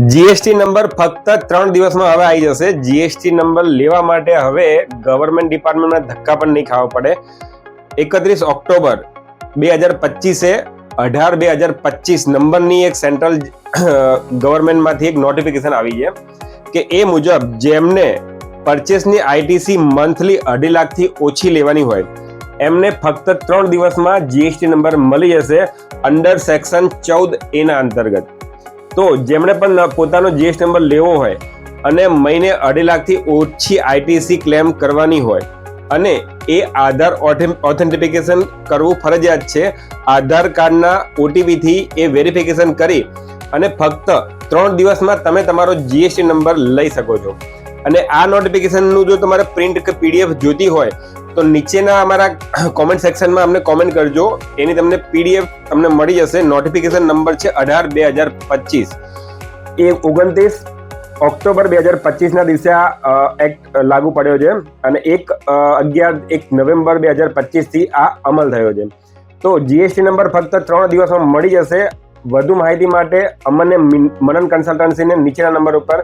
GST number ફક્ત 3 દિવસમાં હવે આવી જશે। જીએસટી નંબર લેવા માટે હવે ગવર્મેન્ટ ડિપાર્ટમેન્ટમાં ધક્કા પણ નહીં ખાવા પડે। 31 ઓક્ટોબર 2025 18/2025 નંબરની એક સેન્ટ્રલ ગવર્મેન્ટમાંથી એક નોટિફિકેશન આવી છે કે એ મુજબ જેમને પરચેસની આઈટીસી મંથલી 2.5 લાખથી ઓછી લેવાની હોય એમને ફક્ત 3 દિવસમાં જીએસટી નંબર મળી જશે અંડર સેક્શન 14A ના અંતર્ગત। તો જેમણે પણ પોતાનો જીએસટી નંબર લેવો હોય અને મહિને 2.5 લાખથી ઓછી આઈટીસી ક્લેમ કરવાની હોય અને એ આધાર ઓથેન્ટિફિકેશન કરવું ફરજિયાત છે। આધાર કાર્ડના ઓટીપીથી એ વેરિફિકેશન કરી અને ફક્ત 3 દિવસમાં તમે તમારો જીએસટી નંબર લઈ શકો છો। અને આ નોટિફિકેશનનું જો તમારે પ્રિન્ટ કે પીડીએફ જોતી હોય તો નીચેના અમારા કોમેન્ટ સેક્શનમાં અમને કોમેન્ટ કરજો, એની તમને પીડીએફ તમને મળી જશે। નોટિફિકેશન નંબર છે 18/2025। એ 29 ઓક્ટોબર 2025 ના દિવસે આ એક્ટ લાગુ પડ્યો છે અને 1 નવેમ્બર 2025 થી આ અમલ થયો છે। તો જીએસટી નંબર ફક્ત 3 દિવસમાં મળી જશે। વધુ માહિતી માટે અમને મનન કન્સલ્ટન્સીને નીચેના નંબર ઉપર